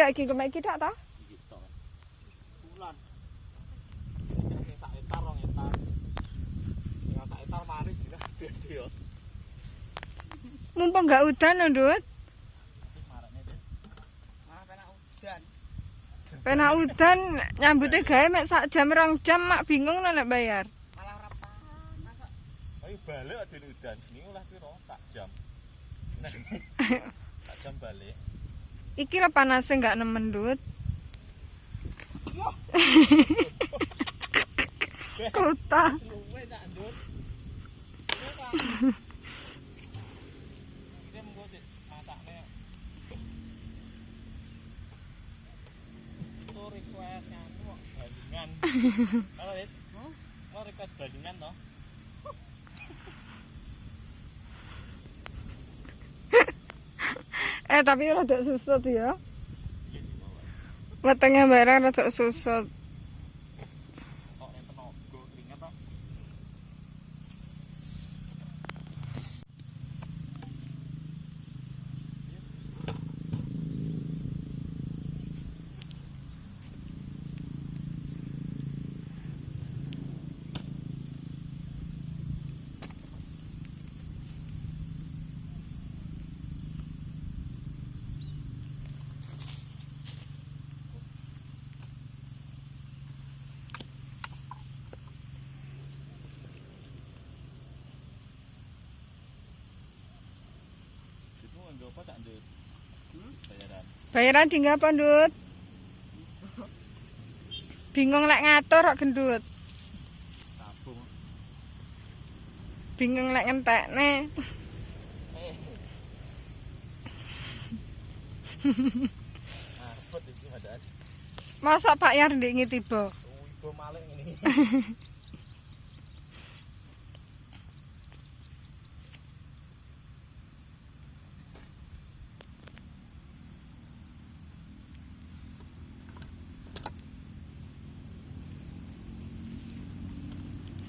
tidak iki kemek iki tak ta? Gitu. Bulan. Iki sak etar 2 etar. Ya sak etar mari gila gede yo. Mumpung gak udan lho, Ndut. Marakne Des. Penak udan. Penak udan nyambute gawe mek sak jam 2 jam mak bingung nek bayar. Malah ora panas kok. Ayo balik adene udan. Niku lah piro? Tak jam. Tak jam balik. Iki lah panasnya nggak nemen, Dut. Kota. Luwe tak Ndut. Iki mengko sik masakne. Itu request nganu kok bandingan. Halo, Dit. Mau request bandingan toh? Tapi rada susut ya. Wetenge barang rada susut. Kok nek tenaga keringet toh? Itu nggo apa tak Ndut? Bayaran. Bayaran di apa, Dut? Bingung lek ngatur kok gendut. Tabung. Bingung lek ngentekne. Arbet iki padahal. Masa Pak Yar ndek tiba. Ibu maling ini.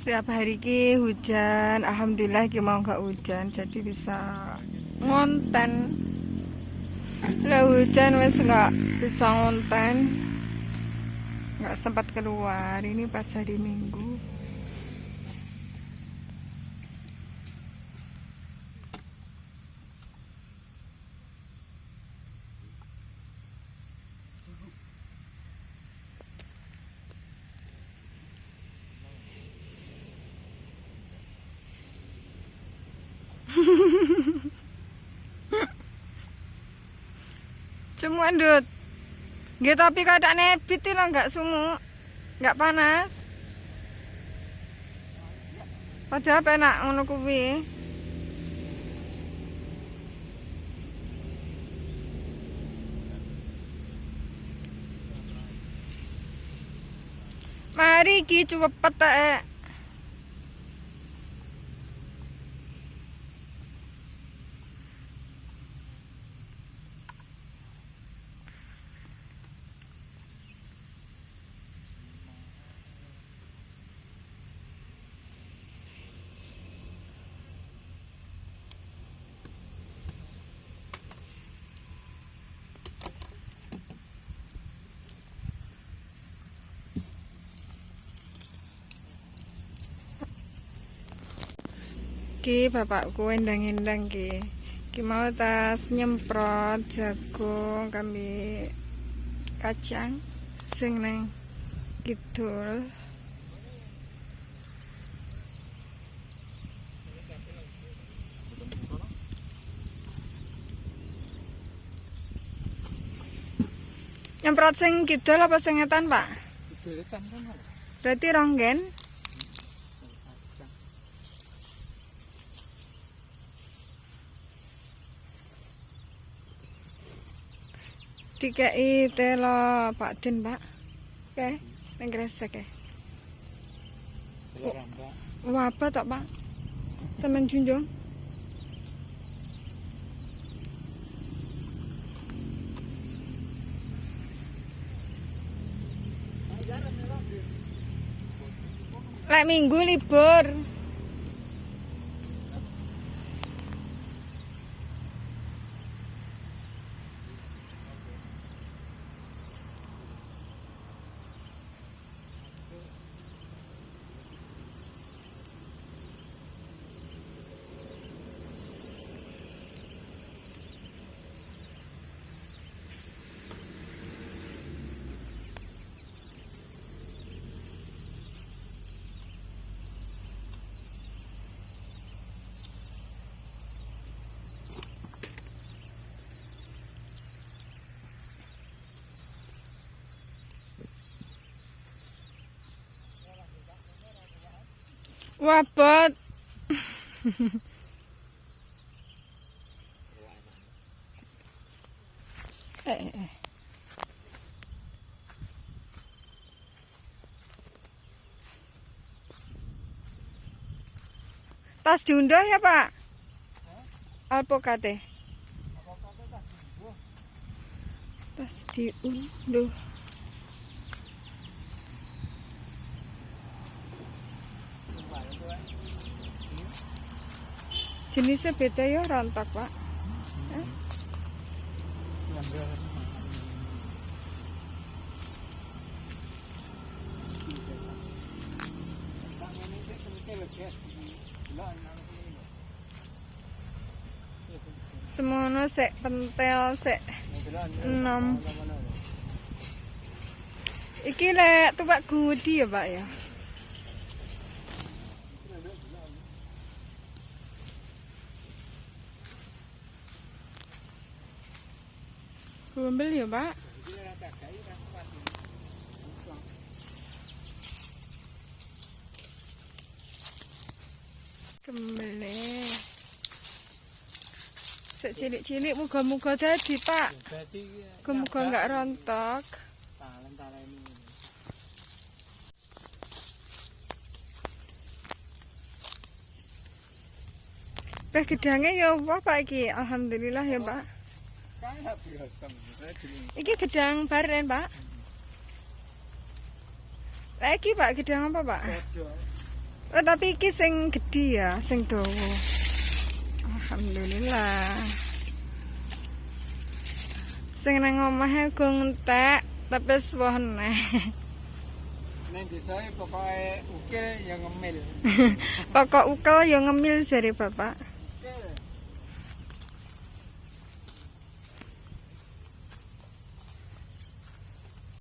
Setiap hari ki hujan, alhamdulillah ki mau gak hujan jadi bisa ngonten. Lah hujan wes nggak bisa ngonten, nggak sempat keluar. Ini pas hari Minggu. Cuma Dut. Nggih tapi kadang nebit lho enggak sumuk. Enggak panas. Padahal penak ngono kuwi. Mari ki cepet ae. Ki bapakku endang-endang ki. Ki mau tas nyemprot jagung kami kacang sing neng kidul. Nyemprot sing kidul apa sing ngetan, Pak? Kidul kan. Berarti ronggen. Dikai telo Pak Din, Pak. Oke, nang gresek e. Wah, apa tok, Pak? Sampeyan junjung. Lek Minggu libur. Wabot. Eh. Tas diunduh ya, Pak? Alpokate. Tas diunduh. Jenisnya beda ya, rontok, Pak. Semono sek pentel sek 6. Iki lek tuwak gudi ya, Pak ya. Gombel ya, Pak. Kembali. Sek cilik-cilik muga-muga dadi, Pak. Muga-muga enggak rontok. Teh gedangnya ya apa, Pak iki? Alhamdulillah ya, Pak. Iki gedang baren, Pak. Iki, Pak, gedang apa, Pak? Oh, tapi iki sing gedhi ya, sing dawa. Alhamdulillah. Sing nang omahe go ngentek, tapi wis woh neh. Neng desae pokoke ukil yang ngemil. Pokok ukel ya ngemil jare Bapak.